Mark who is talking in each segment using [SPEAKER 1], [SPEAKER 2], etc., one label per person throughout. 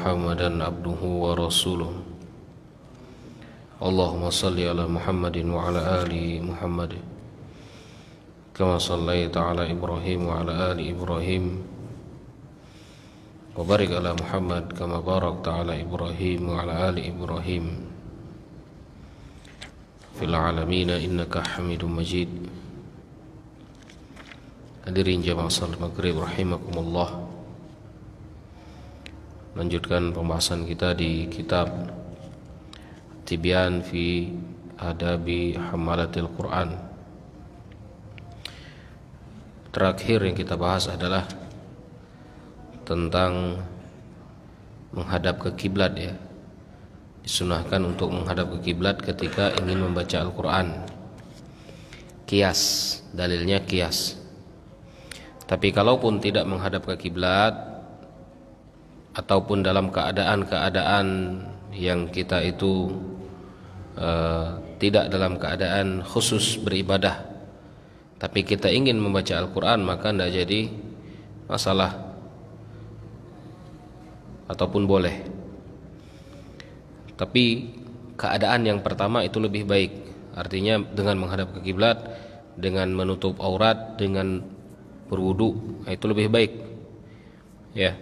[SPEAKER 1] محمدا عبده ورسوله اللهم صل على محمد وعلى آل محمد كما صليت على إبراهيم وعلى آل إبراهيم وبارك على محمد كما باركت على إبراهيم وعلى آل إبراهيم في العالمين إنك حميد مجيد. Hadirin jamaah salat maghrib rahimakumullah. Lanjutkan pembahasan kita di kitab Tibyan fi Adabi Hammalatil Quran. Terakhir yang kita bahas adalah tentang menghadap ke kiblat ya. Disunahkan untuk menghadap ke kiblat ketika ingin membaca Al-Quran. Qiyas, dalilnya qiyas. Tapi kalaupun tidak menghadap ke kiblat ataupun dalam keadaan-keadaan yang kita itu tidak dalam keadaan khusus beribadah, tapi kita ingin membaca Al-Quran, maka tidak jadi masalah ataupun boleh. Tapi keadaan yang pertama itu lebih baik, artinya dengan menghadap ke kiblat, dengan menutup aurat, dengan berwudu, itu lebih baik ya.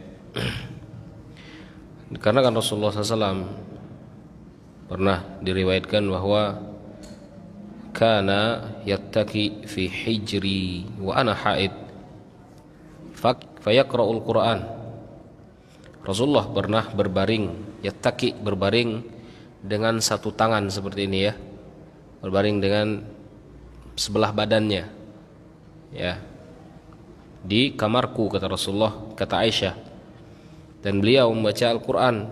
[SPEAKER 1] Karena kan Rasulullah SAW pernah diriwayatkan bahwa kana yattaki fi hijri wa ana haid fayaqra'ul Qur'an. Rasulullah pernah berbaring, yattaki, berbaring dengan satu tangan seperti ini ya, berbaring dengan sebelah badannya ya, di kamarku, kata Rasulullah, kata Aisyah, dan beliau membaca Al-Quran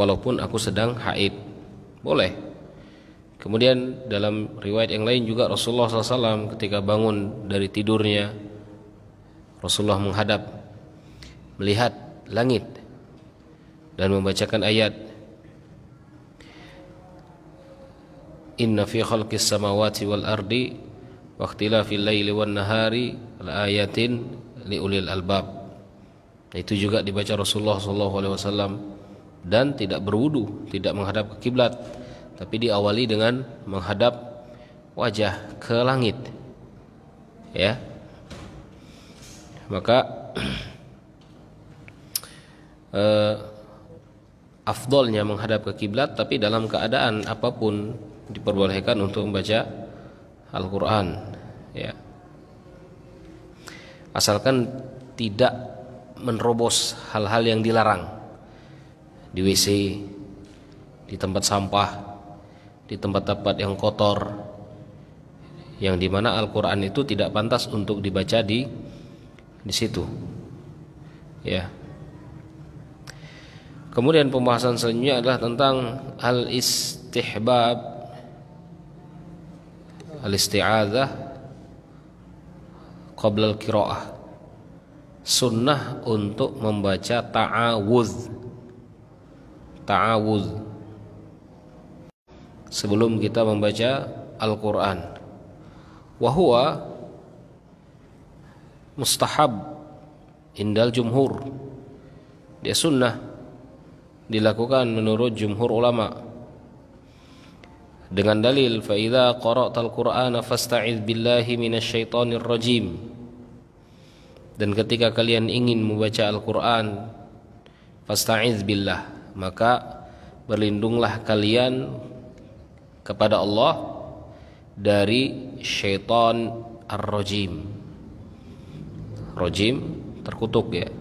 [SPEAKER 1] walaupun aku sedang haid, boleh. Kemudian dalam riwayat yang lain juga Rasulullah SAW ketika bangun dari tidurnya, Rasulullah menghadap melihat langit dan membacakan ayat Inna fi khalqis samawati wal ardi wa ikhtilafil laili wan nahari laayatin liulil albab. Itu juga dibaca Rasulullah SAW dan tidak berwudu, tidak menghadap ke kiblat, tapi diawali dengan menghadap wajah ke langit ya. Maka afdolnya menghadap ke kiblat, tapi dalam keadaan apapun diperbolehkan untuk membaca Al-Quran ya, asalkan tidak menerobos hal-hal yang dilarang di WC, di tempat sampah, di tempat-tempat yang kotor, yang dimana Al-Quran itu tidak pantas untuk dibaca di situ ya. Kemudian pembahasan selanjutnya adalah tentang al-istihbab, al-isti'adzah qabla al-qiraah, sunnah untuk membaca ta'awudz sebelum kita membaca Al-Quran. Wa huwa mustahab indal jumhur, dia sunnah, dilakukan menurut jumhur ulama dengan dalil fa idza qara'tal qur'ana fasta'iz billahi minasyaitonir rajim. Dan ketika kalian ingin membaca Al-Quran, fasta'iz billah, maka berlindunglah kalian kepada Allah dari syaitan ar-rajim. Rajim terkutuk ya.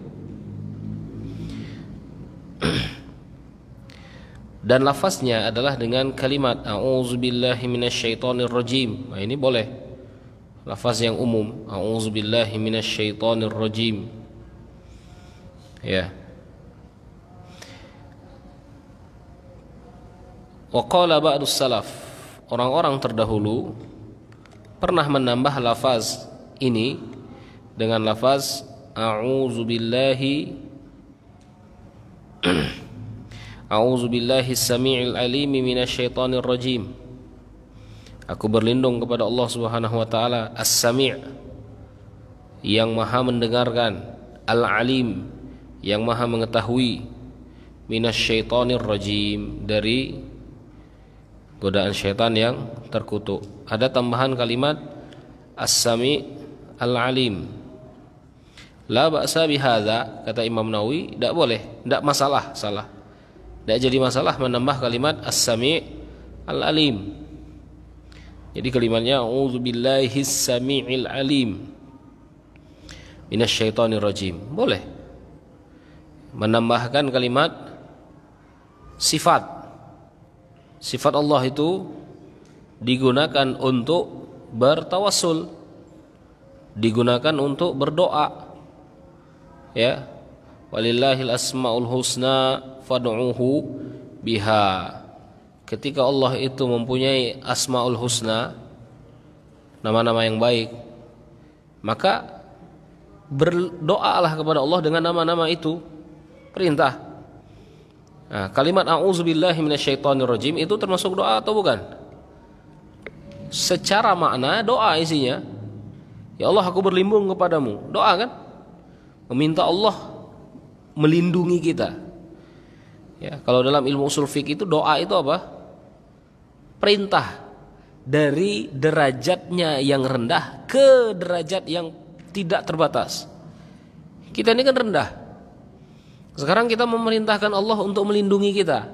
[SPEAKER 1] Dan lafaznya adalah dengan kalimat a'udzubillahi minasyaitonir rajim. Nah, ini boleh. Lafaz yang umum, a'udzubillahi minasyaitonir rajim. Ya. Wa qala ba'dus salaf, orang-orang terdahulu pernah menambah lafaz ini dengan lafaz a'udzubillahi A'udzubillahi as-sami'il 'alimi minasyaitonir rajim. Aku berlindung kepada Allah Subhanahu wa taala, As-Sami', yang Maha mendengarkan, Al-Alim, yang maha mengetahui, minasyaitonir rajim, dari godaan syaitan yang terkutuk. Ada tambahan kalimat as-sami' al-alim. La ba'sa bihadza, kata Imam Nawawi, tidak boleh, tidak masalah, salah. Tidak jadi masalah menambah kalimat as-sami' al-alim. Jadi kalimatnya a'udzubillahis sami'il alim minasyaitonir rajim. Boleh menambahkan kalimat sifat. Sifat Allah itu digunakan untuk bertawassul, digunakan untuk berdoa. Ya, walillahil asmaul husna fad'uhu biha. Ketika Allah itu mempunyai asmaul husna, nama-nama yang baik, maka berdoalah kepada Allah dengan nama-nama itu. Perintah. Nah, kalimat a'udzubillahi minasyaitonirrajim itu termasuk doa atau bukan? Secara makna doa isinya. Ya Allah, aku berlindung kepadamu. Doa kan? Meminta Allah melindungi kita. Ya, kalau dalam ilmu usul fiqh itu doa itu apa? Perintah dari derajatnya yang rendah ke derajat yang tidak terbatas. Kita ini kan rendah. Sekarang kita memerintahkan Allah untuk melindungi kita,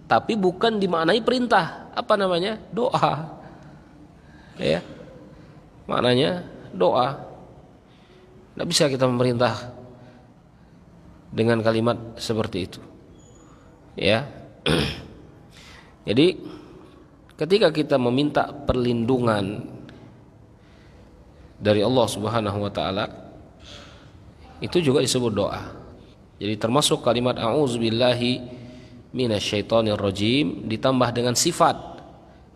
[SPEAKER 1] tapi bukan dimaknai perintah. Apa namanya? Doa. Ya, maknanya doa. Tidak bisa kita memerintah dengan kalimat seperti itu. Ya. Jadi ketika kita meminta perlindungan dari Allah Subhanahu wa taala, itu juga disebut doa. Jadi termasuk kalimat a'udzubillahi minasyaitonir rajim ditambah dengan sifat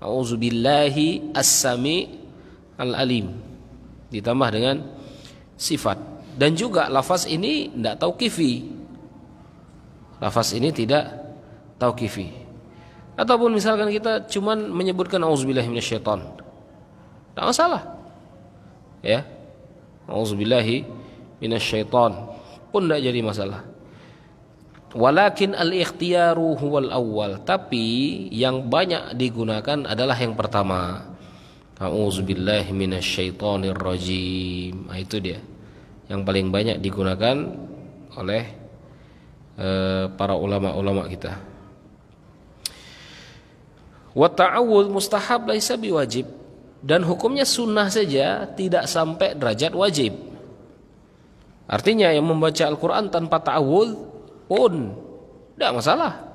[SPEAKER 1] a'udzubillahi as-sami' al-alim, ditambah dengan sifat. Dan juga lafaz ini tidak tauqifi. Lafaz ini tidak tauqifi. Ataupun misalkan kita cuman menyebutkan auzubillahi minasyaiton, tidak masalah. Ya, auzubillahi minasyaiton pun tidak jadi masalah. Walakin al-ikhtiyaru huwal awwal, tapi yang banyak digunakan adalah yang pertama. A'udzubillahi minasyaitonir rajim. Nah, itu dia yang paling banyak digunakan oleh para ulama-ulama kita. Wa ta'awudz mustahab laisa biwajib, dan hukumnya sunnah saja, tidak sampai derajat wajib. Artinya yang membaca Al-Quran tanpa ta'awudz pun tidak masalah.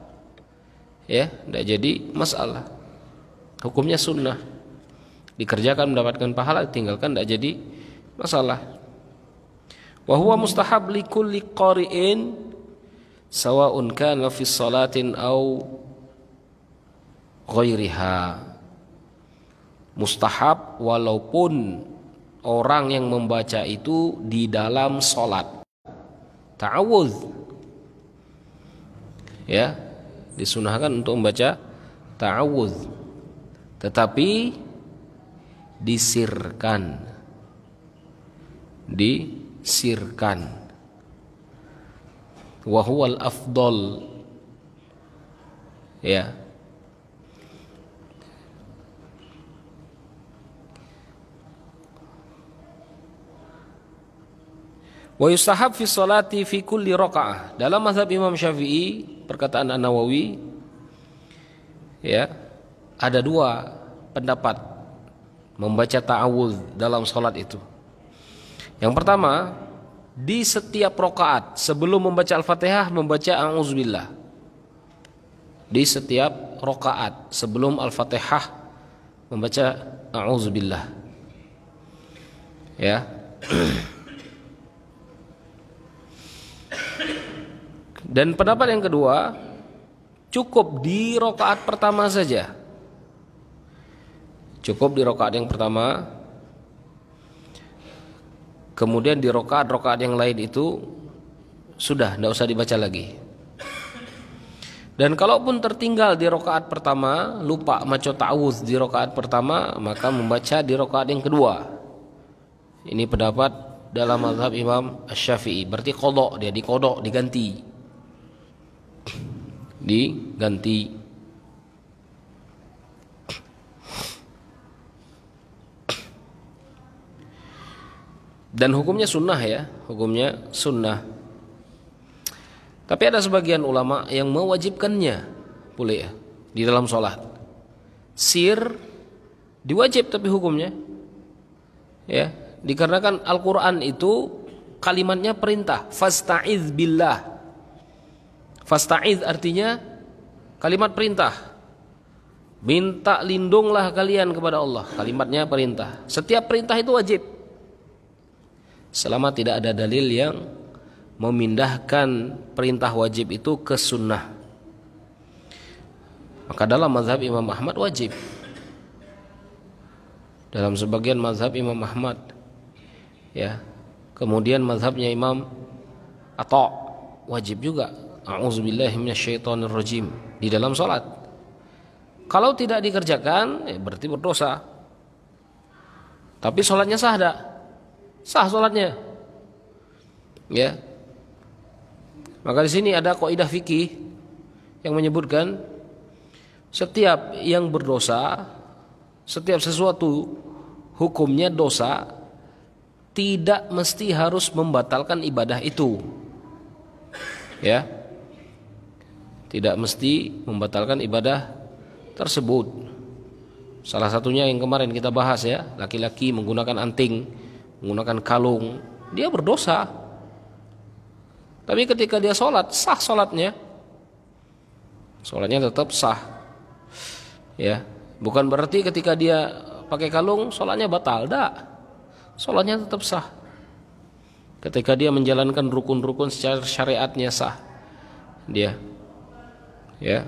[SPEAKER 1] Ya, tidak jadi masalah. Hukumnya sunnah, dikerjakan mendapatkan pahala, tinggalkan tidak jadi masalah. Wa huwa mustahab li kulli qari'in sawa'un kana fi shalatin aw ghairiha. Mustahab walaupun orang yang membaca itu di dalam sholat. Ta'awudz, ya, disunahkan untuk membaca ta'awudz, tetapi disirkan, wa huwal afdal, ya. Wa yustahab fi sholati fi kulli rakaah. Dalam mazhab Imam Syafi'i, perkataan An-Nawawi, ya, ada dua pendapat membaca ta'awudz dalam sholat itu. Yang pertama, di setiap rakaat sebelum membaca Al-Fatihah membaca a'udzubillah. Di setiap rakaat sebelum Al-Fatihah membaca a'udzubillah. Ya. Dan pendapat yang kedua, cukup di rakaat pertama saja. Cukup di rakaat yang pertama. Kemudian di rakaat-rakaat yang lain itu sudah tidak usah dibaca lagi. Dan kalaupun tertinggal di rakaat pertama, lupa maca ta'awudz di rakaat pertama, maka membaca di rakaat yang kedua. Ini pendapat dalam mazhab Imam Asy-Syafi'i. Berarti qadha, dia diqadha, diganti. Dan hukumnya sunnah ya, hukumnya sunnah. Tapi ada sebagian ulama yang mewajibkannya boleh ya, di dalam sholat. Sir diwajib tapi hukumnya ya, dikarenakan Al-Quran itu kalimatnya perintah, fasta'iz billah. Fasta'iz artinya kalimat perintah, minta lindunglah kalian kepada Allah. Kalimatnya perintah. Setiap perintah itu wajib, selama tidak ada dalil yang memindahkan perintah wajib itu ke sunnah. Maka dalam mazhab Imam Ahmad wajib. Dalam sebagian mazhab Imam Ahmad ya. Kemudian mazhabnya Imam Atha wajib juga. A'udzubillahi minasyaitonirrajim di dalam salat. Kalau tidak dikerjakan berarti berdosa. Tapi salatnya sah tak? Sah salatnya. Ya. Maka di sini ada kaidah fikih yang menyebutkan setiap yang berdosa, setiap sesuatu hukumnya dosa, tidak mesti harus membatalkan ibadah itu. Ya. Tidak mesti membatalkan ibadah tersebut. Salah satunya yang kemarin kita bahas ya, laki-laki menggunakan anting, menggunakan kalung, dia berdosa. Tapi ketika dia sholat, sah sholatnya. Sholatnya tetap sah. Ya, bukan berarti ketika dia pakai kalung sholatnya batal, tidak. Sholatnya tetap sah. Ketika dia menjalankan rukun-rukun secara syariatnya sah. Dia, ya.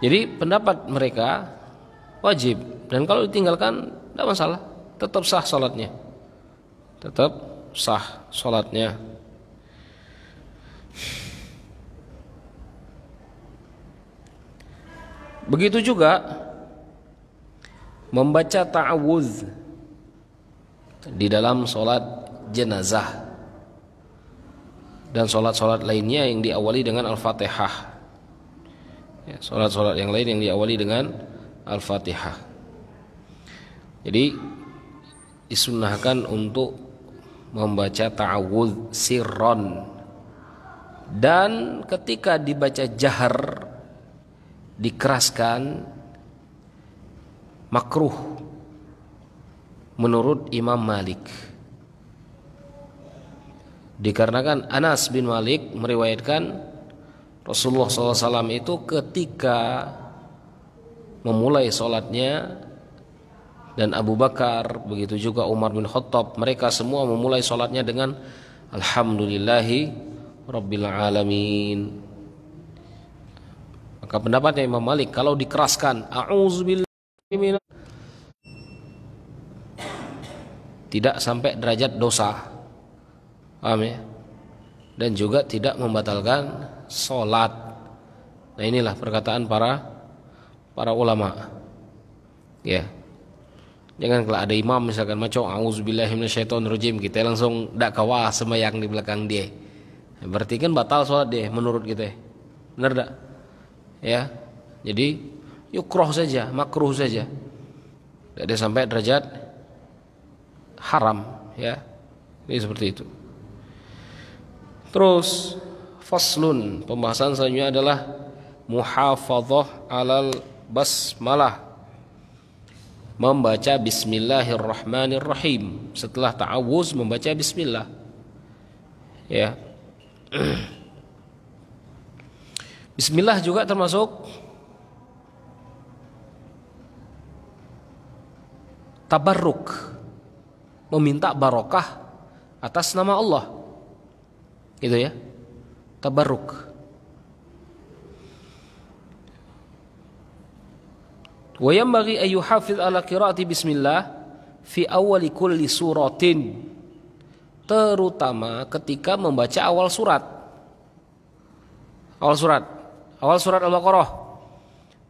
[SPEAKER 1] Jadi pendapat mereka wajib, dan kalau ditinggalkan tidak masalah, tetap sah sholatnya. Tetap sah sholatnya. Begitu juga membaca ta'awudz di dalam sholat jenazah dan sholat-sholat lainnya yang diawali dengan Al-Fatihah. Ya, sholat-sholat yang lain yang diawali dengan Al-Fatihah. Jadi disunnahkan untuk membaca ta'awudz sirron, dan ketika dibaca jahar dikeraskan, makruh menurut Imam Malik. Dikarenakan Anas bin Malik meriwayatkan Rasulullah SAW itu ketika memulai sholatnya, dan Abu Bakar, begitu juga Umar bin Khattab, mereka semua memulai sholatnya dengan Alhamdulillahi Rabbil Alamin. Maka pendapatnya Imam Malik, kalau dikeraskan A'udzubillahi minaz, tidak sampai derajat dosa, paham ya? Dan juga tidak membatalkan sholat. Nah inilah perkataan para ulama. Ya, jangan kalau ada imam misalkan maco A'udzubillahi minasyaitonirrajim, kita langsung dak kawah sembahyang di belakang dia. Berarti kan batal sholat dia menurut kita. Benar tak? Ya, jadi yukroh saja, makruh saja, tidak ada sampai derajat haram, ya. Ini seperti itu. Terus faslun, pembahasan selanjutnya adalah muhafadzah alal basmalah, membaca bismillahirrahmanirrahim. Setelah ta'awuz membaca bismillah, ya. Bismillah juga termasuk tabarruk, meminta barokah atas nama Allah, gitu ya, tabarruk. Wa yanbaghi an yuhafiz ala qiraati bismillah fi awwali kulli suratin, terutama ketika membaca awal surat. Awal surat Al-Baqarah.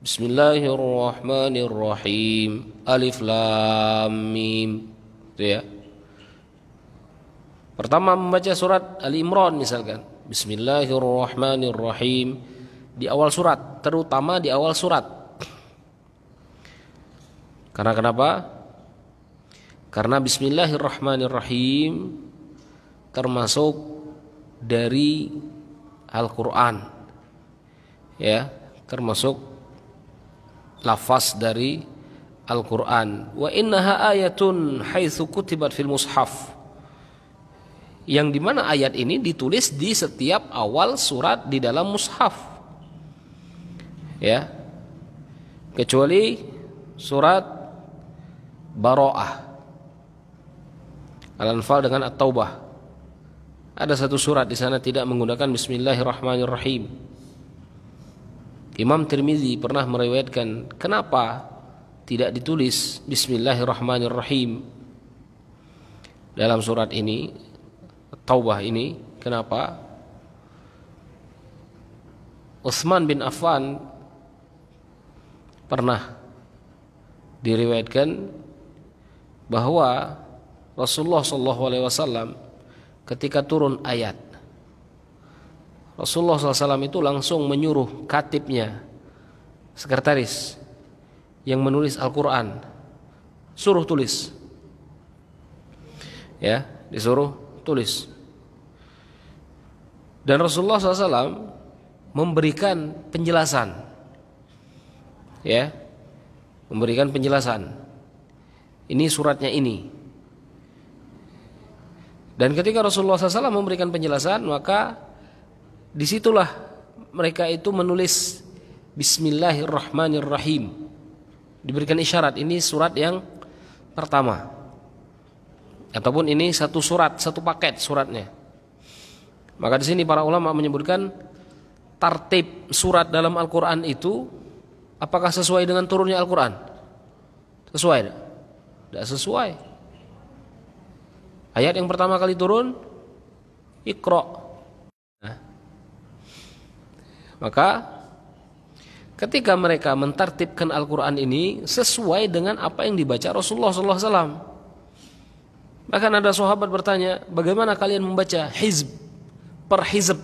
[SPEAKER 1] Bismillahirrahmanirrahim. Alif lam mim. Itu ya. Pertama membaca surat Ali Imran misalkan, Bismillahirrahmanirrahim, di awal surat, terutama di awal surat. Karena kenapa? Karena Bismillahirrahmanirrahim termasuk dari Al-Quran, ya, termasuk lafaz dari Al-Quran. Wa innaha ayatun haitsu kutibat fil mushaf, yang dimana ayat ini ditulis di setiap awal surat di dalam mushaf, ya, kecuali surat Bara'ah, Al-Anfal dengan At-Taubah. Ada satu surat di sana tidak menggunakan Bismillahirrahmanirrahim. Imam Tirmizi pernah meriwayatkan kenapa tidak ditulis Bismillahirrahmanirrahim dalam surat ini, Taubah ini. Kenapa? Utsman bin Affan pernah diriwayatkan bahwa Rasulullah SAW ketika turun ayat, Rasulullah SAW itu langsung menyuruh katibnya, sekretaris yang menulis Al-Quran, suruh tulis, ya, disuruh tulis. Dan Rasulullah SAW memberikan penjelasan, ya, memberikan penjelasan. Ini suratnya ini. Dan ketika Rasulullah SAW memberikan penjelasan, maka disitulah mereka itu menulis Bismillahirrahmanirrahim. Diberikan isyarat, ini surat yang pertama, ataupun ini satu surat, satu paket suratnya. Maka di sini para ulama menyebutkan tartib surat dalam Al-Quran itu apakah sesuai dengan turunnya Al-Quran? Sesuai? Tidak sesuai. Ayat yang pertama kali turun Iqra. Nah, maka ketika mereka mentartibkan Al-Quran ini sesuai dengan apa yang dibaca Rasulullah SAW. Bahkan ada sahabat bertanya, bagaimana kalian membaca hizb per hizb?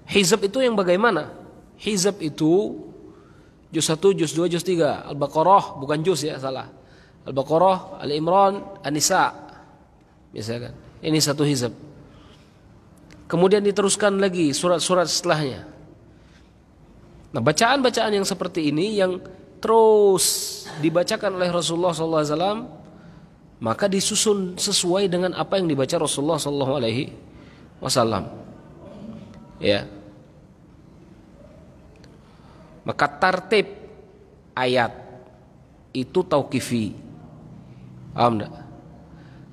[SPEAKER 1] Hizb itu yang bagaimana? Hizb itu juz 1, juz 2, juz 3. Al-Baqarah, bukan juz ya, salah. Al-Baqarah, Al-Imran, An-Nisa, misalkan. Ini satu hizb. Kemudian diteruskan lagi surat-surat setelahnya. Nah, bacaan-bacaan yang seperti ini yang terus dibacakan oleh Rasulullah SAW, maka disusun sesuai dengan apa yang dibaca Rasulullah SAW. Ya. Maka tartib ayat itu tauqifi. Paham enggak?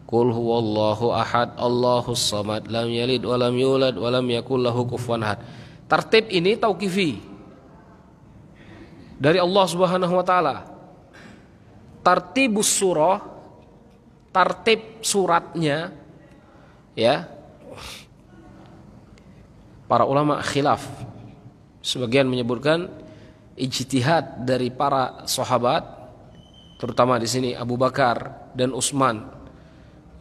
[SPEAKER 1] Qul huwallahu ahad, Allahus samad, lam yalid wa lam yulad wa lam yakul lahu kufuwan ahad. Tartib ini tauqifi dari Allah Subhanahu wa taala. Tartibus surah, tartib suratnya, ya, para ulama khilaf. Sebagian menyebutkan ijtihad dari para sahabat, terutama di sini Abu Bakar dan Utsman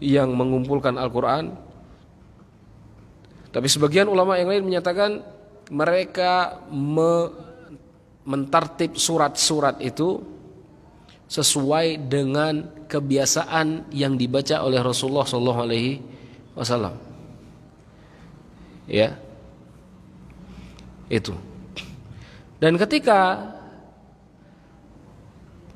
[SPEAKER 1] yang mengumpulkan Al-Quran. Tapi sebagian ulama yang lain menyatakan mereka mentartib surat-surat itu sesuai dengan kebiasaan yang dibaca oleh Rasulullah SAW. Ya, itu. Dan ketika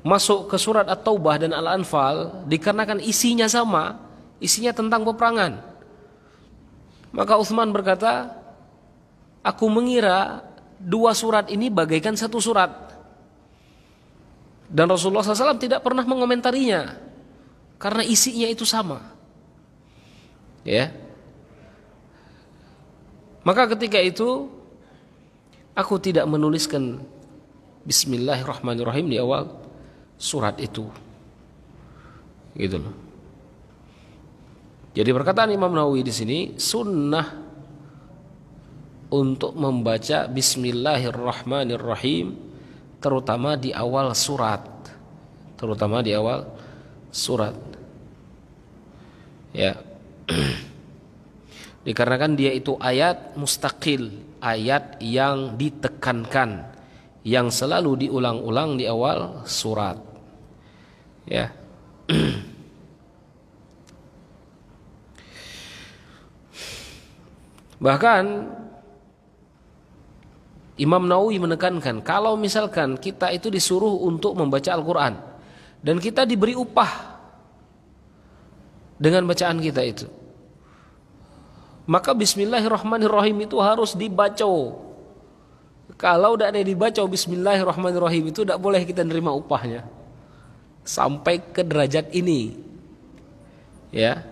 [SPEAKER 1] masuk ke surat At-Taubah dan Al-Anfal, dikarenakan isinya sama, isinya tentang peperangan, maka Utsman berkata, aku mengira dua surat ini bagaikan satu surat. Dan Rasulullah SAW tidak pernah mengomentarinya karena isinya itu sama. Ya. Maka ketika itu aku tidak menuliskan Bismillahirrahmanirrahim di awal surat itu, gitu loh. Jadi perkataan Imam Nawawi di sini, sunnah untuk membaca Bismillahirrahmanirrahim terutama di awal surat, terutama di awal surat. Ya. Dikarenakan dia itu ayat mustaqil, ayat yang ditekankan, yang selalu diulang-ulang di awal surat. Ya. Bahkan Imam Nawawi menekankan, kalau misalkan kita itu disuruh untuk membaca Al-Quran dan kita diberi upah dengan bacaan kita itu, maka Bismillahirrahmanirrahim itu harus dibaca. Kalau tidak ada dibaca Bismillahirrahmanirrahim itu tidak boleh kita nerima upahnya. Sampai ke derajat ini. Ya.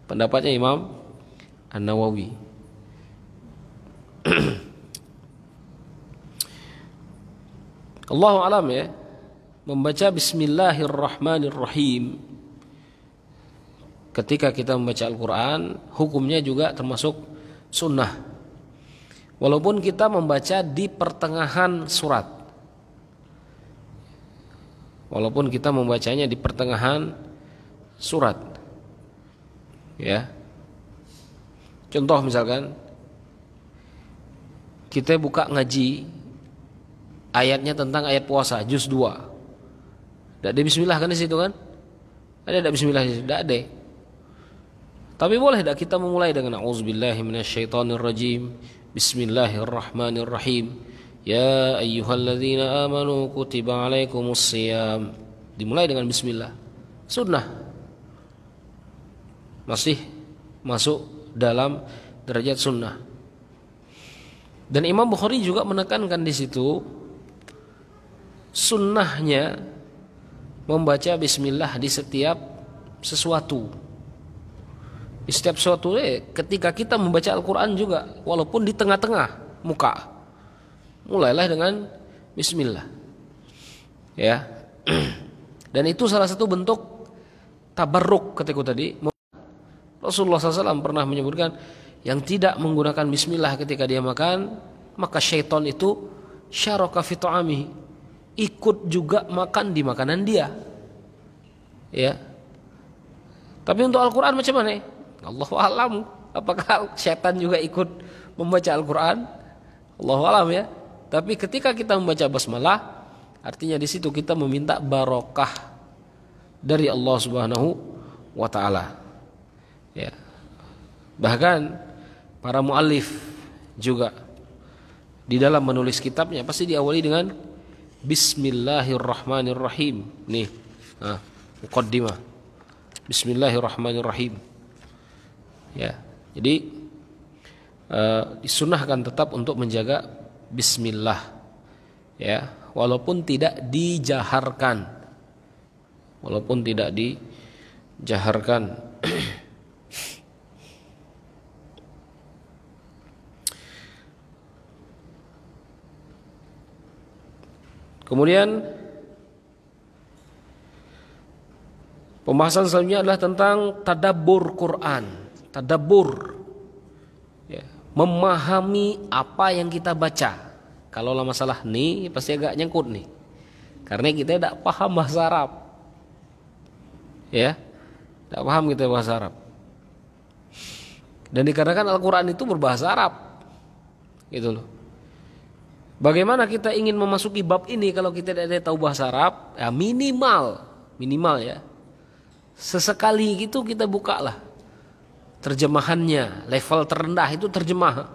[SPEAKER 1] Pendapatnya Imam An-Nawawi. Allahu alam ya. Membaca Bismillahirrahmanirrahim ketika kita membaca Al-Quran, hukumnya juga termasuk sunnah. Walaupun kita membaca di pertengahan surat. Walaupun kita membacanya di pertengahan surat. Ya. Contoh misalkan, kita buka ngaji, ayatnya tentang ayat puasa, juz 2. Tidak ada bismillah kan di situ kan? Ada bismillah di situ? Tidak ada. Tapi boleh tak kita memulai dengan a'udzubillahi minasyaitonirrajim, bismillahirrahmanirrahim, ya ayyuhalladzina amanu kutiba alaikumusshiyam. Dimulai dengan bismillah. Sunnah. Masih masuk dalam derajat sunnah. Dan Imam Bukhari juga menekankan di situ sunnahnya membaca bismillah di setiap sesuatu. Di setiap sesuatu, ketika kita membaca Al-Quran juga, walaupun di tengah-tengah muka, mulailah dengan bismillah. Ya. Dan itu salah satu bentuk tabarruk ketika tadi. Rasulullah SAW pernah menyebutkan, yang tidak menggunakan bismillah ketika dia makan, maka syaitan itu syaraka fi ta'amihi, ikut juga makan di makanan dia. Ya. Tapi untuk Al-Quran macam mana? Allahu alam, apakah syaitan juga ikut membaca Al-Quran? Allahu alam ya. Tapi ketika kita membaca basmalah, artinya di situ kita meminta barokah dari Allah Subhanahu wa taala. Ya. Bahkan para muallif juga di dalam menulis kitabnya pasti diawali dengan Bismillahirrahmanirrahim. Nih, muqaddimah. Bismillahirrahmanirrahim. Ya, jadi disunahkan tetap untuk menjaga bismillah, ya, walaupun tidak dijaharkan, Kemudian pembahasan selanjutnya adalah tentang tadabbur Quran. Tadabbur, ya, memahami apa yang kita baca. Kalau masalah nih pasti agak nyangkut nih, karena kita tidak paham bahasa Arab, ya, tidak paham kita bahasa Arab. Dan dikarenakan Al-Quran itu berbahasa Arab, gitu loh. Bagaimana kita ingin memasuki bab ini kalau kita tidak tahu bahasa Arab? Ya minimal ya, sesekali gitu kita bukalah terjemahannya, level terendah itu terjemah.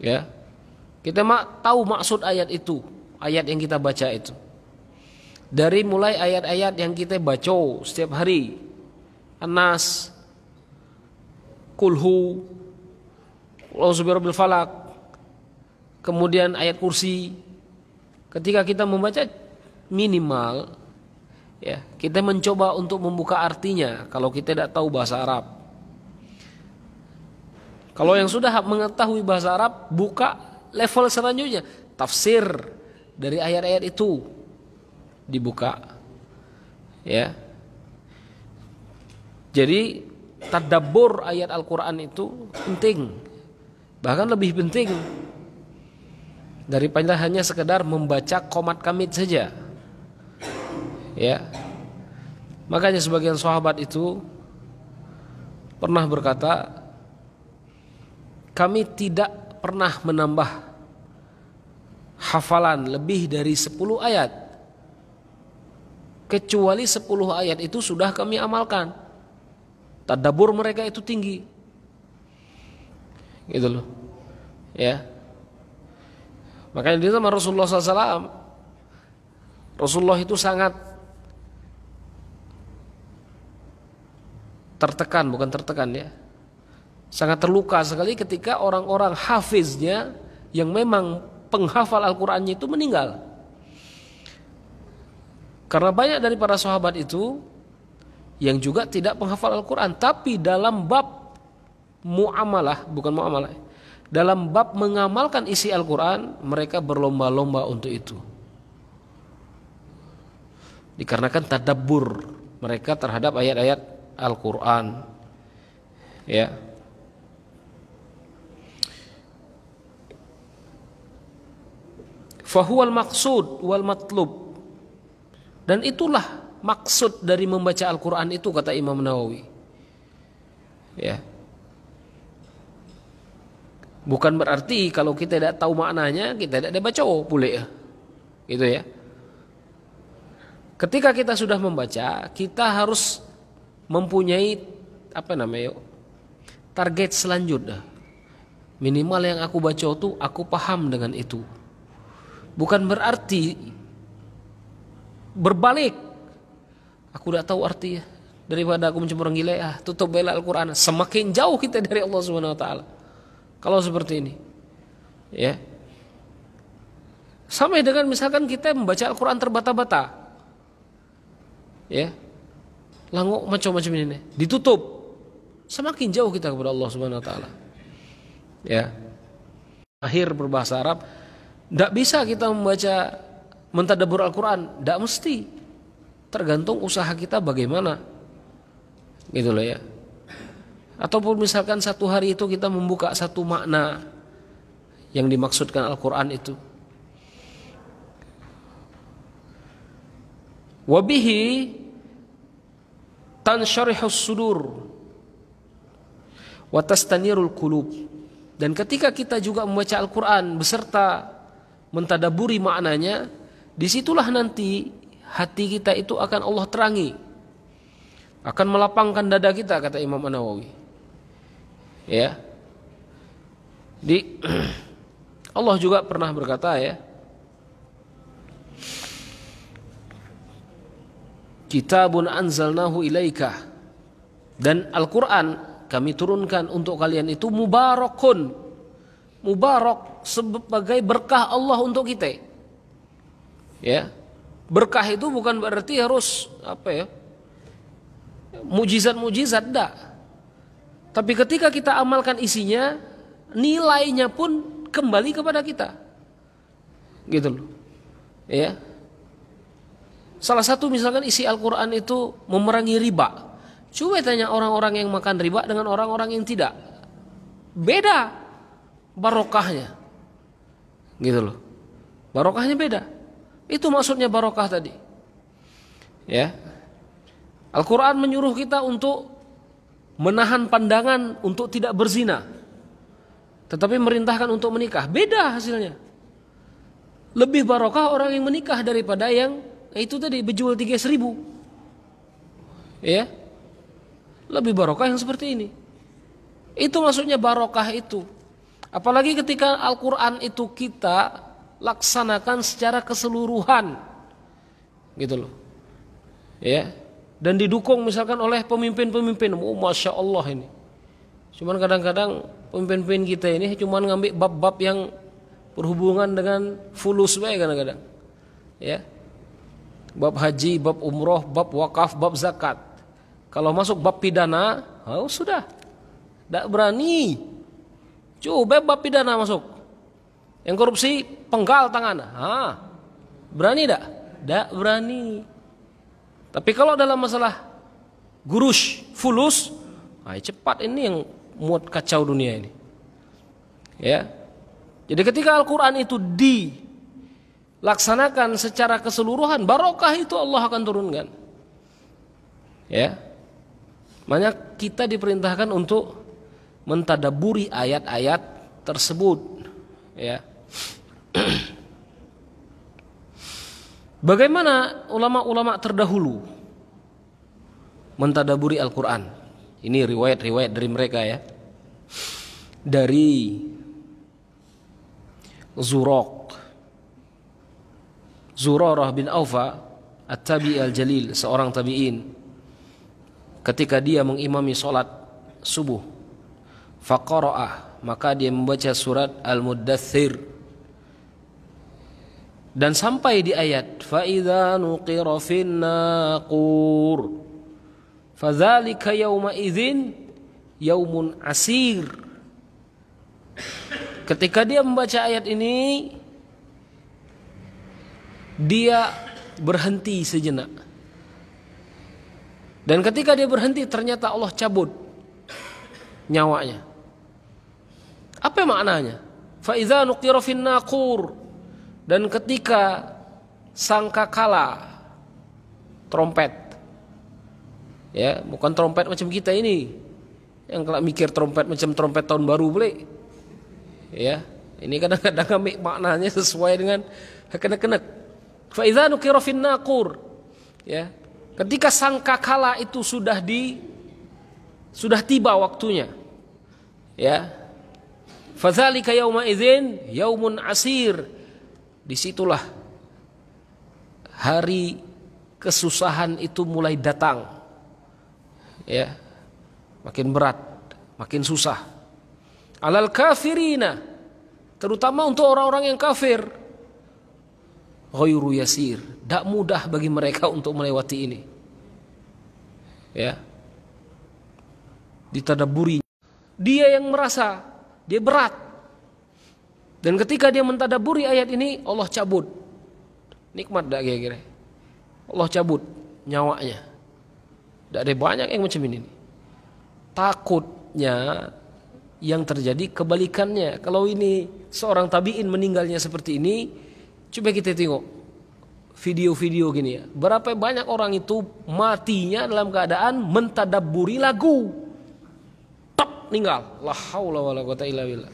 [SPEAKER 1] Ya. Kita tahu maksud ayat itu, ayat yang kita baca itu. Dari mulai ayat-ayat yang kita baca setiap hari. An-Nas, Kulhu, A'udzu falak, kemudian ayat kursi. Ketika kita membaca minimal, ya, kita mencoba untuk membuka artinya kalau kita tidak tahu bahasa Arab. Kalau yang sudah mengetahui bahasa Arab, buka level selanjutnya, tafsir dari ayat-ayat itu dibuka. Ya. Jadi tadabbur ayat Al-Quran itu penting, bahkan lebih penting daripada hanya sekedar membaca qomat kamit saja. Ya. Makanya sebagian sahabat itu pernah berkata, kami tidak pernah menambah hafalan lebih dari 10 ayat, kecuali 10 ayat itu sudah kami amalkan. Tadabbur mereka itu tinggi, gitu loh, ya. Makanya di zaman Rasulullah SAW, Rasulullah itu sangat tertekan, bukan tertekan ya, sangat terluka sekali ketika orang-orang hafiznya yang memang penghafal Al-Qur'annya itu meninggal. Karena banyak dari para sahabat itu yang juga tidak penghafal Al-Qur'an, tapi dalam bab muamalah, bukan muamalah, dalam bab mengamalkan isi Al-Qur'an mereka berlomba-lomba untuk itu. Dikarenakan tadabbur mereka terhadap ayat-ayat Al-Qur'an, ya. Fahuwal maqsud wal matlub, dan itulah maksud dari membaca Al-Qur'an itu, kata Imam Nawawi, ya. Bukan berarti kalau kita tidak tahu maknanya kita tidak baca boleh ya, gitu ya. Ketika kita sudah membaca, kita harus mempunyai target selanjutnya. Minimal yang aku baca itu aku paham dengan itu. Bukan berarti berbalik, aku tidak tahu artinya, daripada aku mencemooh orang gila, tutup bela Al-Qur'an. Semakin jauh kita dari Allah Subhanahu wa taala kalau seperti ini, ya. Sampai dengan misalkan kita membaca Al-Qur'an terbata-bata, ya, langok macam-macam ini, ditutup, semakin jauh kita kepada Allah Subhanahu wa taala, ya. Akhir berbahasa Arab, tidak bisa kita membaca mentadabbur Al-Qur'an, tidak mesti, tergantung usaha kita bagaimana, gitu loh ya. Ataupun misalkan satu hari itu kita membuka satu makna yang dimaksudkan Al-Qur'an itu. Wabihi tansyarihus sudur wa tastanirul qulub, dan ketika kita juga membaca Al-Qur'an beserta mentadaburi maknanya, disitulah nanti hati kita itu akan Allah terangi, akan melapangkan dada kita, kata Imam An-Nawawi, ya. Allah juga pernah berkata, ya, kitabun anzalnahu ilaika, dan Al-Qur'an kami turunkan untuk kalian itu mubarakun, mubarak sebagai berkah Allah untuk kita, ya. Berkah itu bukan berarti harus mujizat-mujizat, enggak. Tapi ketika kita amalkan isinya, nilainya pun kembali kepada kita, gitu loh, ya. Salah satu misalkan isi Al-Qur'an itu memerangi riba. Coba tanya orang-orang yang makan riba dengan orang-orang yang tidak, beda barokahnya, gitu loh, barokahnya beda. Itu maksudnya barokah tadi, ya. Al-Qur'an menyuruh kita untuk menahan pandangan untuk tidak berzina, tetapi merintahkan untuk menikah. Beda hasilnya. Lebih barokah orang yang menikah daripada yang itu tadi berjual 3.000, ya. Lebih barokah yang seperti ini. Itu maksudnya barokah itu. Apalagi ketika Al-Qur'an itu kita laksanakan secara keseluruhan, gitu loh, ya. Dan didukung misalkan oleh pemimpin-pemimpin. Masya Allah ini. Cuman kadang-kadang pemimpin-pemimpin kita ini cuman ngambil bab-bab yang berhubungan dengan fulus bae kadang-kadang, ya. Bab haji, bab umroh, bab wakaf, bab zakat. Kalau masuk bab pidana, sudah, tidak berani. Coba bab pidana masuk, yang korupsi penggal tangan, berani tidak? Tidak berani. Tapi kalau dalam masalah gurush, fulus, cepat, ini yang muat kacau dunia ini, ya. Jadi ketika Al-Qur'an itu dilaksanakan secara keseluruhan, barokah itu Allah akan turunkan, Ya. Makanya kita diperintahkan untuk mentadaburi ayat-ayat tersebut, ya. Bagaimana ulama-ulama terdahulu mentadaburi Al-Qur'an? Ini riwayat-riwayat dari mereka, ya. Dari Zurarah bin Aufa At-Tabi al-Jalil, seorang tabi'in, ketika dia mengimami salat subuh, faqara'ah, maka dia membaca surat Al-Muddathir, dan sampai di ayat fa idza nuqira fin naqur fadzalika yauma idzin yaumun asir. Ketika dia membaca ayat ini, dia berhenti sejenak. Dan ketika dia berhenti, ternyata Allah cabut nyawanya. Apa maknanya? Fa idza nuqira fin naqur, dan ketika sangkakala, trompet, ya, bukan trompet macam kita ini yang kalau mikir trompet macam trompet tahun baru boleh, ya. Ini kadang-kadang ambil maknanya sesuai dengan kenek-kenek. Fa idza nuqira fin naqur, ya, ketika sangkakala itu sudah tiba waktunya, ya. Fadzalika yauma idzin yaumun asir. Disitulah hari kesusahan itu mulai datang, ya. Makin berat, makin susah. Alal kafirina, terutama untuk orang-orang yang kafir. Ghairu yasir, tidak mudah bagi mereka untuk melewati ini, ya. Ditadaburi, dia yang merasa dia berat, dan ketika dia mentadaburi ayat ini, Allah cabut. Nikmat tak kira-kira? Allah cabut nyawanya. Tidak ada banyak yang macam ini. Takutnya yang terjadi kebalikannya. Kalau ini seorang tabi'in meninggalnya seperti ini, coba kita tengok video-video gini, ya. Berapa banyak orang itu matinya dalam keadaan mentadabburi lagu. Top, meninggal. La haula wala quwata illa billah.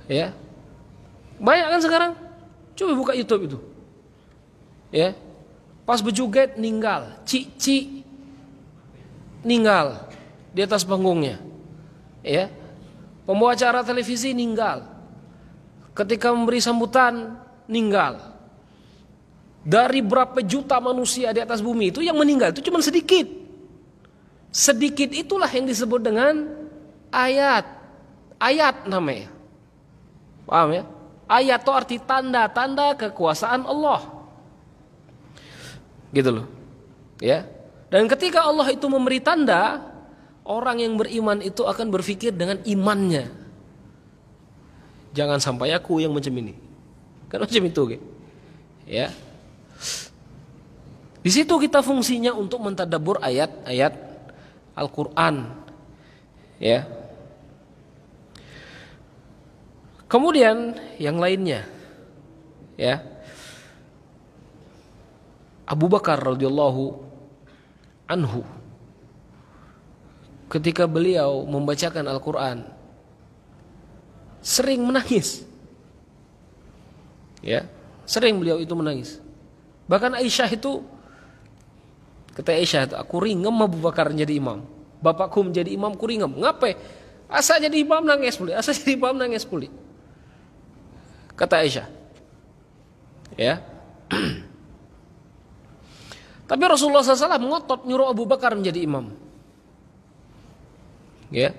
[SPEAKER 1] Ya. Banyak kan sekarang? Coba buka YouTube itu. Ya. Pas berjoget meninggal, cici meninggal di atas panggungnya. Ya. Pembawa acara televisi meninggal. Ketika memberi sambutan meninggal. Dari berapa juta manusia di atas bumi itu yang meninggal itu cuma sedikit. Sedikit itulah yang disebut dengan ayat. Ayat namanya. Paham ya? Ayat itu arti tanda-tanda kekuasaan Allah. Gitu loh. Ya. Dan ketika Allah itu memberi tanda, orang yang beriman itu akan berpikir dengan imannya. Jangan sampai aku yang macam ini. Kan macam itu, okay? Ya. Di situ kita fungsinya untuk mentadabbur ayat-ayat Al-Qur'an. Ya. Kemudian yang lainnya, ya. Abu Bakar radhiyallahu anhu, ketika beliau membacakan Al-Qur'an, sering menangis. Ya, sering beliau itu menangis. Bahkan Aisyah itu, kata Aisyah itu, aku ringem Abu Bakar jadi imam. Bapakku menjadi imam, aku ringem. Ngapain? Asa jadi imam nangis pulih. Asa jadi imam nangis pulih. Kata Aisyah. Ya. Tapi Rasulullah SAW ngotot nyuruh Abu Bakar menjadi imam. Ya.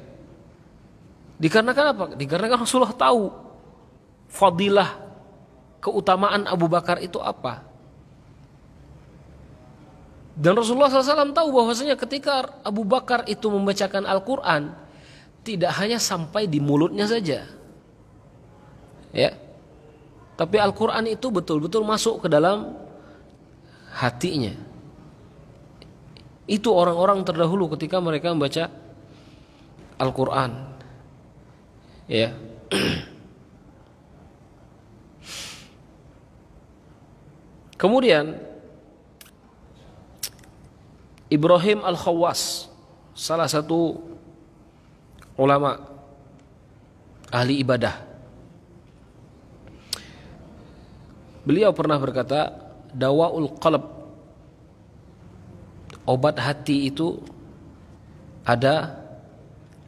[SPEAKER 1] Dikarenakan apa? Dikarenakan Rasulullah tahu fadilah, keutamaan Abu Bakar itu apa. Dan Rasulullah SAW tahu bahwasanya ketika Abu Bakar itu membacakan Al-Quran, tidak hanya sampai di mulutnya saja, ya, tapi Al-Quran itu betul-betul masuk ke dalam hatinya. Itu orang-orang terdahulu ketika mereka membaca Al-Quran, ya. Kemudian Ibrahim Al-Khawwas, salah satu ulama ahli ibadah. Beliau pernah berkata, dawaul qalb, obat hati itu ada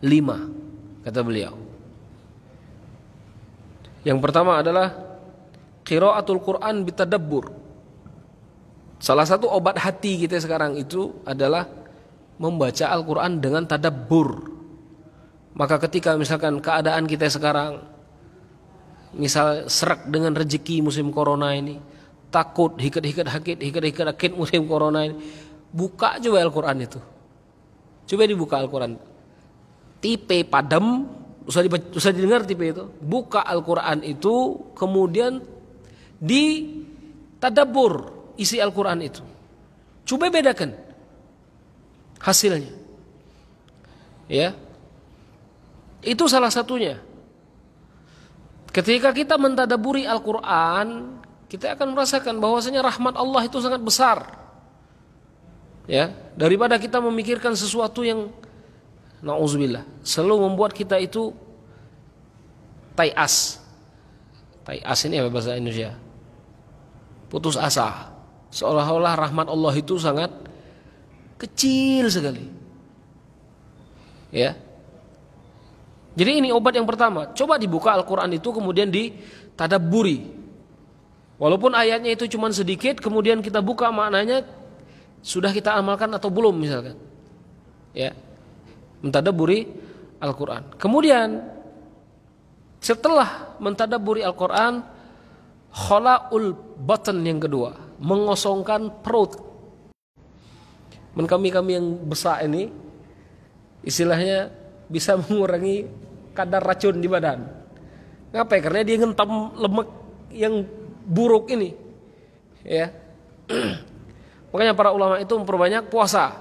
[SPEAKER 1] 5, kata beliau. Yang pertama adalah qiraatul Quran bitadabbur. Salah satu obat hati kita sekarang itu adalah membaca Al-Quran dengan tadabbur. Maka ketika misalkan keadaan kita sekarang, misal serak dengan rezeki musim corona ini, takut hikat musim corona ini, buka coba Al-Quran itu. Coba dibuka Al-Quran. Tipe padam, usah didengar tipe itu. Buka Al-Quran itu, kemudian ditadabbur isi Al-Quran itu. Coba bedakan hasilnya. Ya. Itu salah satunya. Ketika kita mentadaburi Al-Quran, kita akan merasakan bahwasanya rahmat Allah itu sangat besar. Ya, daripada kita memikirkan sesuatu yang na'udzubillah selalu membuat kita itu tayas. Tayas ini apa bahasa Indonesia? Putus asa. Seolah-olah rahmat Allah itu sangat kecil sekali. Ya. Jadi ini obat yang pertama. Coba dibuka Al-Quran itu, kemudian ditadabburi. Walaupun ayatnya itu cuma sedikit, kemudian kita buka maknanya, sudah kita amalkan atau belum misalkan. Ya. Mentadabburi Al-Quran. Kemudian setelah mentadabburi Al-Quran, khala'ul batan yang kedua, mengosongkan perut. Kami yang besar ini istilahnya bisa mengurangi kadar racun di badan. Ngapain? Karena dia ngentam lemak yang buruk ini. Ya. Makanya para ulama itu memperbanyak puasa.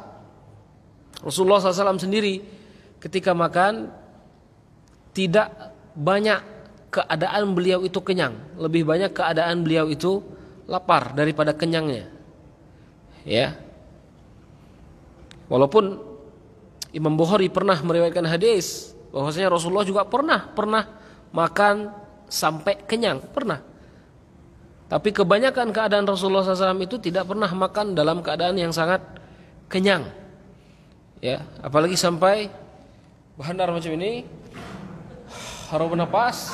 [SPEAKER 1] Rasulullah SAW sendiri ketika makan tidak banyak keadaan beliau itu kenyang, lebih banyak keadaan beliau itu lapar daripada kenyangnya. Ya. Walaupun Imam Bukhari pernah meriwayatkan hadis bahwasanya Rasulullah juga pernah makan sampai kenyang, pernah. Tapi kebanyakan keadaan Rasulullah SAW itu tidak pernah makan dalam keadaan yang sangat kenyang. Ya, apalagi sampai behandar macam ini, harum nafas,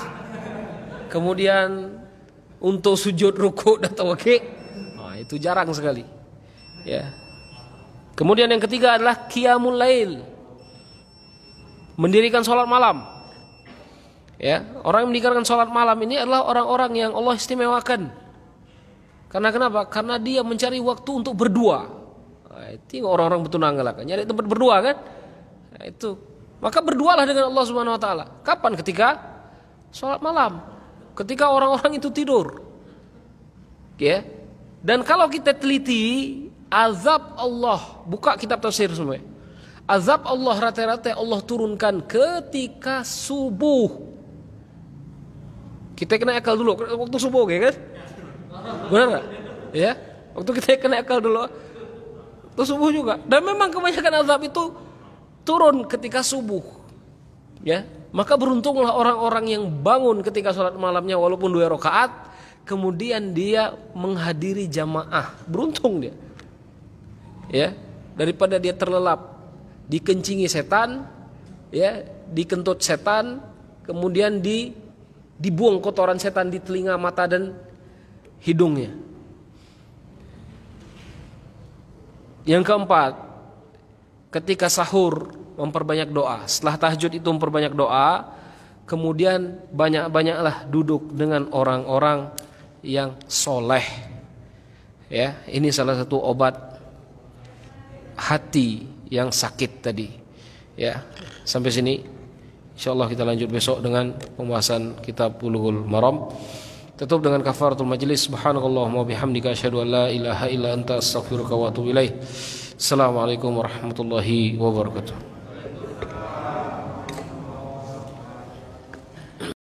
[SPEAKER 1] kemudian untuk sujud rukuk dan tawaki, nah, itu jarang sekali. Ya. Kemudian yang ketiga adalah qiyamul lail, mendirikan sholat malam. Ya, orang yang mendirikan sholat malam ini adalah orang-orang yang Allah istimewakan. Karena kenapa? Karena dia mencari waktu untuk berdua. Nah, itu orang-orang bertunangan lah, nyari tempat berdua kan? Nah, itu. Maka berdualah dengan Allah Subhanahu Wa Taala. Kapan? Ketika sholat malam. Ketika orang-orang itu tidur. Ya. Dan kalau kita teliti, azab Allah, buka kitab tafsir semua. Azab Allah rata-rata Allah turunkan ketika subuh. Kita kena akal dulu waktu subuh, ya kan? Benar nggak? Ya, waktu kita kena akal dulu, waktu subuh juga. Dan memang kebanyakan azab itu turun ketika subuh. Ya, maka beruntunglah orang-orang yang bangun ketika sholat malamnya walaupun 2 rakaat, kemudian dia menghadiri jamaah. Beruntung dia. Ya, daripada dia terlelap, dikencingi setan, ya, dikentut setan, kemudian dibuang kotoran setan di telinga, mata dan hidungnya. Yang keempat, ketika sahur memperbanyak doa. Setelah tahajud itu memperbanyak doa, kemudian banyak-banyaklah duduk dengan orang-orang yang soleh. Ya, ini salah satu obat hati yang sakit tadi. Ya, sampai sini. Insyaallah kita lanjut besok dengan pembahasan kitab Bulughul Maram. Tutup dengan kafaratul majlis. Subhanakallahumma bihamdika asyhadu an la ilaha illa anta astaghfiruka wa atubu ilaik. Assalamualaikum warahmatullahi wabarakatuh.